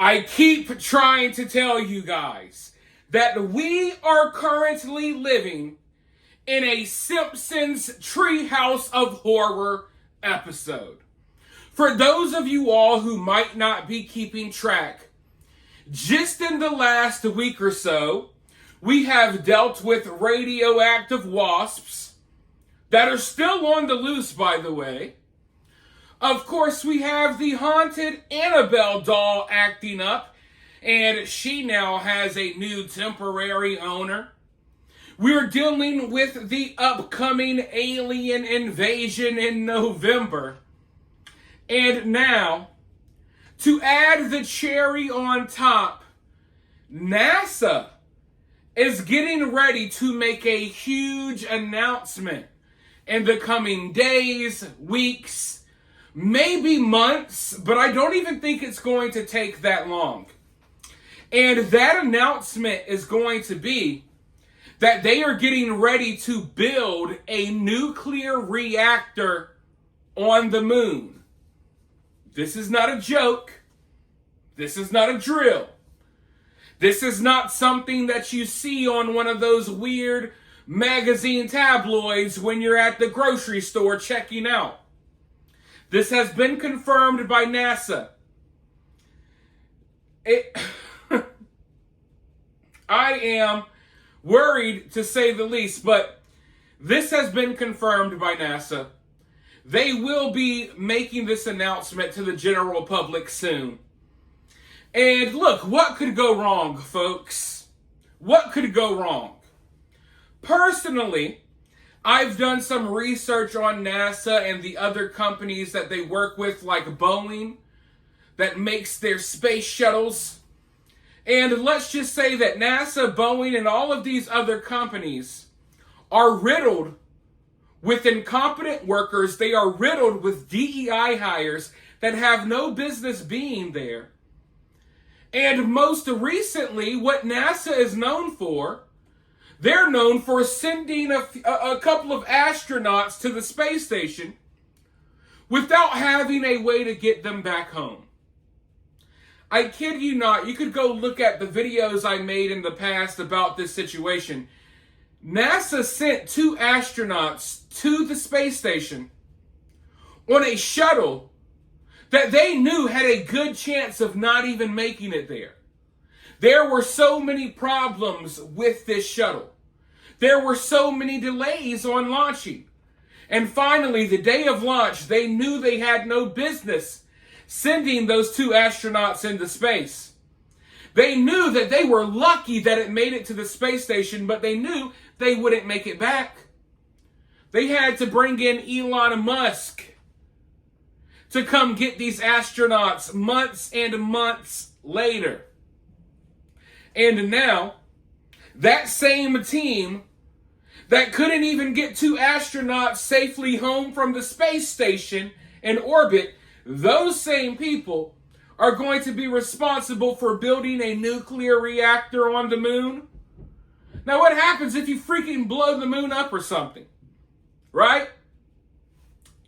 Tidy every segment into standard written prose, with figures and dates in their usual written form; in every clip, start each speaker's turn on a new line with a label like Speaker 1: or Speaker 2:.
Speaker 1: I keep trying to tell you guys that we are currently living in a Simpsons Treehouse of Horror episode. For those of you all who might not be keeping track, just in the last week or so, we have dealt with radioactive wasps that are still on the loose, by the way. Of course, we have the haunted Annabelle doll acting up, and she now has a new temporary owner. We're dealing with the upcoming alien invasion in November. And now, to add the cherry on top, NASA is getting ready to make a huge announcement in the coming days, weeks, maybe months, but I don't even think it's going to take that long. And that announcement is going to be that they are getting ready to build a nuclear reactor on the moon. This is not a joke. This is not a drill. This is not something that you see on one of those weird magazine tabloids when you're at the grocery store checking out. This has been confirmed by NASA. I am worried, to say the least, but this has been confirmed by NASA. They will be making this announcement to the general public soon. And look, what could go wrong, folks? What could go wrong? Personally, I've done some research on NASA and the other companies that they work with, like Boeing, that makes their space shuttles. And let's just say that NASA, Boeing, and all of these other companies are riddled with incompetent workers. They are riddled with DEI hires that have no business being there. And most recently, what NASA is known for, they're known for sending a couple of astronauts to the space station without having a way to get them back home. I kid you not, you could go look at the videos I made in the past about this situation. NASA sent 2 astronauts to the space station on a shuttle that they knew had a good chance of not even making it there. There were so many problems with this shuttle. There were so many delays on launching. And finally, the day of launch, they knew they had no business sending those 2 astronauts into space. They knew that they were lucky that it made it to the space station, but they knew they wouldn't make it back. They had to bring in Elon Musk to come get these astronauts months and months later. And now, that same team that couldn't even get 2 astronauts safely home from the space station in orbit, those same people are going to be responsible for building a nuclear reactor on the moon. Now, what happens if you freaking blow the moon up or something? Right?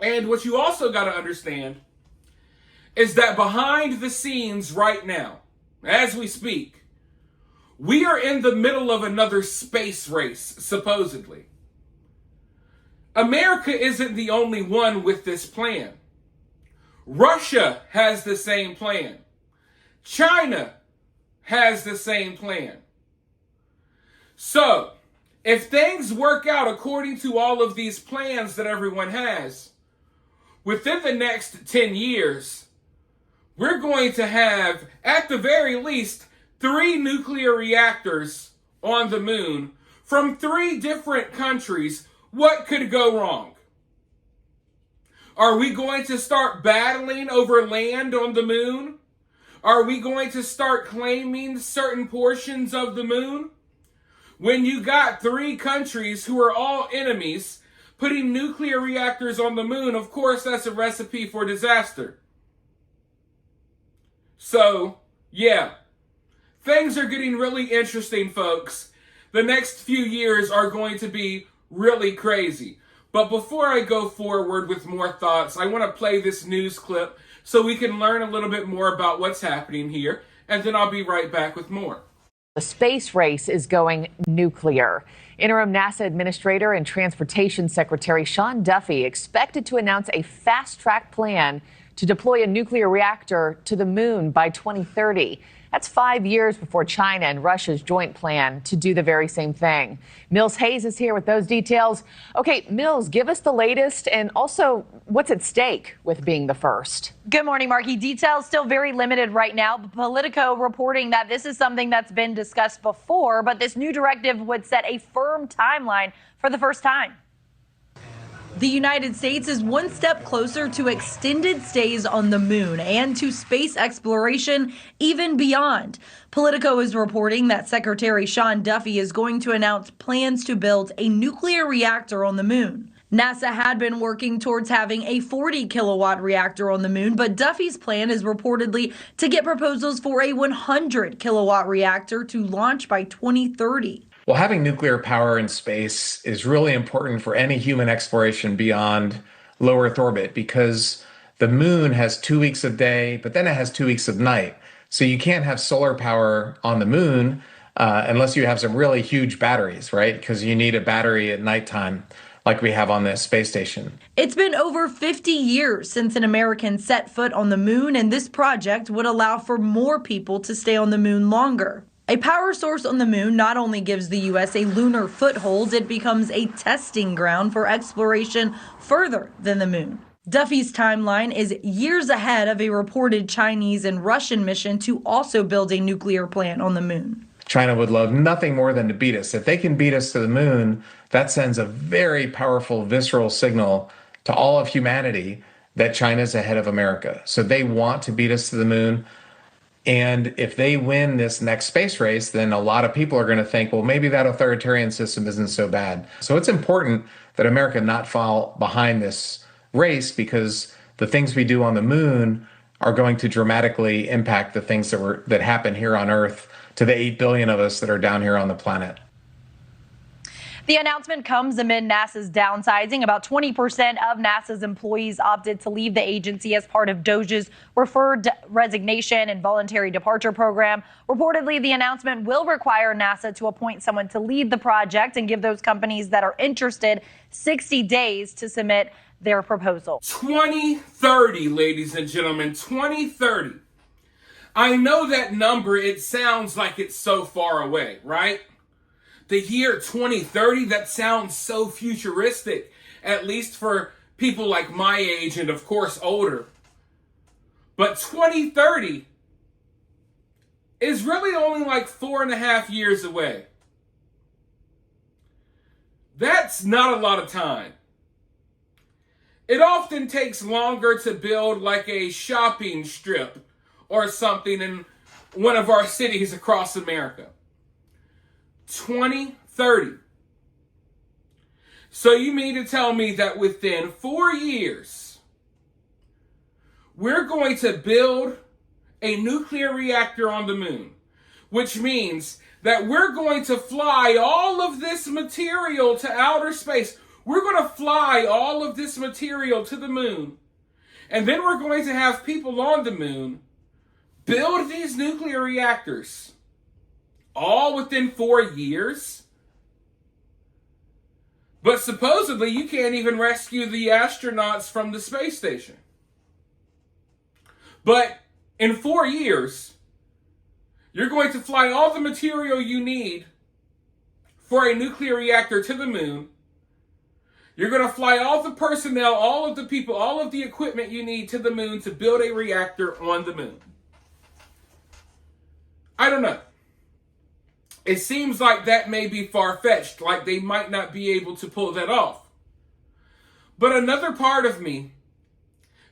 Speaker 1: And what you also got to understand is that behind the scenes right now, as we speak, we are in the middle of another space race, supposedly. America isn't the only one with this plan. Russia has the same plan. China has the same plan. So, if things work out according to all of these plans that everyone has, within the next 10 years, we're going to have, at the very least, 3 nuclear reactors on the moon from 3 different countries. What could go wrong? Are we going to start battling over land on the moon? Are we going to start claiming certain portions of the moon? When you got 3 countries who are all enemies putting nuclear reactors on the moon, of course that's a recipe for disaster. So, yeah. Things are getting really interesting, folks. The next few years are going to be really crazy. But before I go forward with more thoughts, I want to play this news clip so we can learn a little bit more about what's happening here. and then I'll be right back with more.
Speaker 2: The space race is going nuclear. Interim NASA Administrator and Transportation Secretary Sean Duffy expected to announce a fast-track plan to deploy a nuclear reactor to the moon by 2030. That's 5 years before China and Russia's joint plan to do the very same thing. Mills Hayes is here with those details. Okay, Mills, give us the latest and also what's at stake with being the first.
Speaker 3: Good morning, Marky. Details still very limited right now. Politico reporting that this is something that's been discussed before, but this new directive would set a firm timeline for the first time. The United States is one step closer to extended stays on the moon and to space exploration even beyond. Politico is reporting that Secretary Sean Duffy is going to announce plans to build a nuclear reactor on the moon. NASA had been working towards having a 40-kilowatt reactor on the moon, but Duffy's plan is reportedly to get proposals for a 100-kilowatt reactor to launch by 2030.
Speaker 4: Well, having nuclear power in space is really important for any human exploration beyond low Earth orbit because the moon has 2 weeks of day, but then it has 2 weeks of night. So you can't have solar power on the moon unless you have some really huge batteries, right? Because you need a battery at nighttime like we have on the space station.
Speaker 3: It's been over 50 years since an American set foot on the moon, and this project would allow for more people to stay on the moon longer. A power source on the moon not only gives the U.S. a lunar foothold, it becomes a testing ground for exploration further than the moon. Duffy's timeline is years ahead of a reported Chinese and Russian mission to also build a nuclear plant on the moon.
Speaker 4: China would love nothing more than to beat us. If they can beat us to the moon, that sends a very powerful visceral signal to all of humanity that China's ahead of America. So they want to beat us to the moon. And if they win this next space race, then a lot of people are going to think, well, maybe that authoritarian system isn't so bad. So it's important that America not fall behind this race because the things we do on the moon are going to dramatically impact the things that happen here on Earth to the 8 billion of us that are down here on the planet.
Speaker 3: The announcement comes amid NASA's downsizing. About 20% of NASA's employees opted to leave the agency as part of DOGE's Referred Resignation and Voluntary Departure program. Reportedly, the announcement will require NASA to appoint someone to lead the project and give those companies that are interested 60 days to submit their proposal.
Speaker 1: 2030, ladies and gentlemen, 2030. I know that number, it sounds like it's so far away, right? The year 2030, that sounds so futuristic, at least for people like my age and of course older. But 2030 is really only like 4.5 years away. That's not a lot of time. It often takes longer to build like a shopping strip or something in one of our cities across America. 2030. So you mean to tell me that within 4 years, we're going to build a nuclear reactor on the moon, which means that we're going to fly all of this material to outer space. We're going to fly all of this material to the moon, and then we're going to have people on the moon build these nuclear reactors. All within 4 years? But supposedly you can't even rescue the astronauts from the space station. But in 4 years, you're going to fly all the material you need for a nuclear reactor to the moon. You're going to fly all the personnel, all of the people, all of the equipment you need to the moon to build a reactor on the moon. I don't know. It seems like that may be far-fetched, like they might not be able to pull that off. But another part of me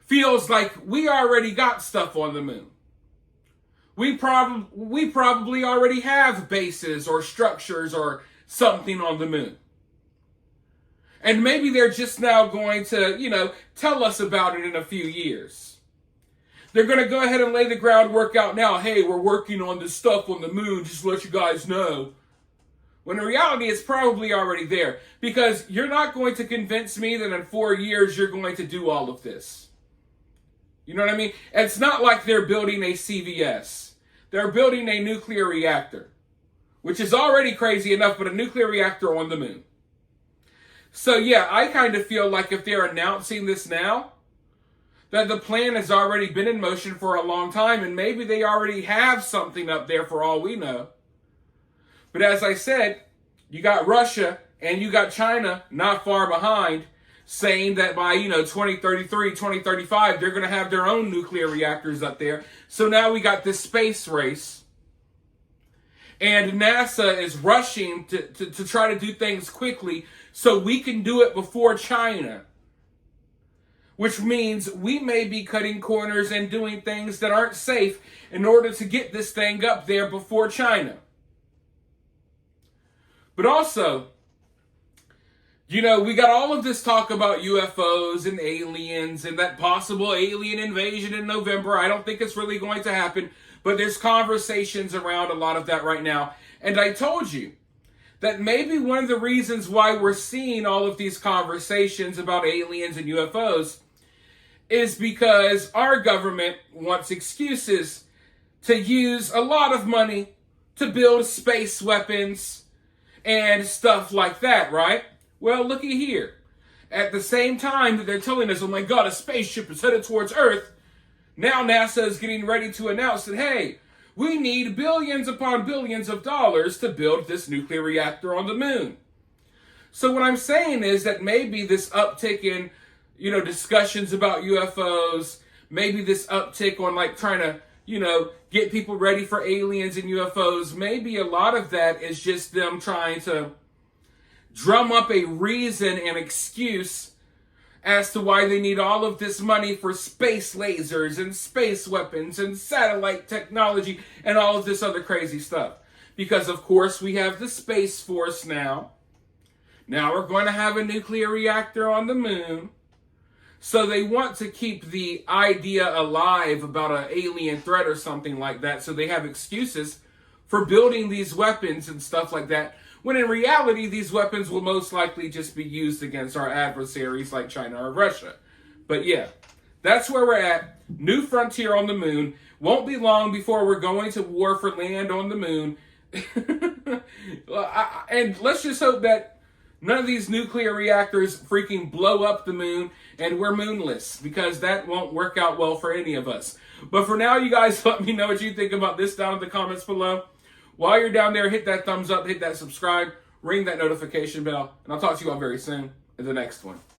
Speaker 1: feels like we already got stuff on the moon. We probably already have bases or structures or something on the moon. And maybe they're just now going to, tell us about it in a few years. They're going to go ahead and lay the groundwork out now. Hey, we're working on this stuff on the moon, just to let you guys know. When in reality, it's probably already there. Because you're not going to convince me that in 4 years, you're going to do all of this. You know what I mean? It's not like they're building a CVS. they're building a nuclear reactor, which is already crazy enough, but a nuclear reactor on the moon. So yeah, I kind of feel like if they're announcing this now, that the plan has already been in motion for a long time, and maybe they already have something up there for all we know. But as I said, you got Russia and you got China not far behind, saying that by 2033, 2035, they're going to have their own nuclear reactors up there. So now we got this space race. And NASA is rushing to try to do things quickly so we can do it before China. Which means we may be cutting corners and doing things that aren't safe in order to get this thing up there before China. But also, we got all of this talk about UFOs and aliens and that possible alien invasion in November. I don't think it's really going to happen, but there's conversations around a lot of that right now. And I told you that maybe one of the reasons why we're seeing all of these conversations about aliens and UFOs is because our government wants excuses to use a lot of money to build space weapons and stuff like that, right? Well, looky here. At the same time that they're telling us, oh my God, a spaceship is headed towards Earth, now NASA is getting ready to announce that, hey, we need billions upon billions of dollars to build this nuclear reactor on the moon. So what I'm saying is that maybe this uptick in discussions about UFOs, maybe this uptick on trying to, get people ready for aliens and UFOs, maybe a lot of that is just them trying to drum up a reason and excuse as to why they need all of this money for space lasers and space weapons and satellite technology and all of this other crazy stuff. Because, of course, we have the Space Force now. Now we're going to have a nuclear reactor on the moon. So they want to keep the idea alive about an alien threat or something like that. So they have excuses for building these weapons and stuff like that. When in reality, these weapons will most likely just be used against our adversaries like China or Russia. But yeah, that's where we're at. New frontier on the moon. Won't be long before we're going to war for land on the moon. And let's just hope that none of these nuclear reactors freaking blow up the moon and we're moonless, because that won't work out well for any of us. But for now, you guys let me know what you think about this down in the comments below. While you're down there, hit that thumbs up, hit that subscribe, ring that notification bell, and I'll talk to you all very soon in the next one.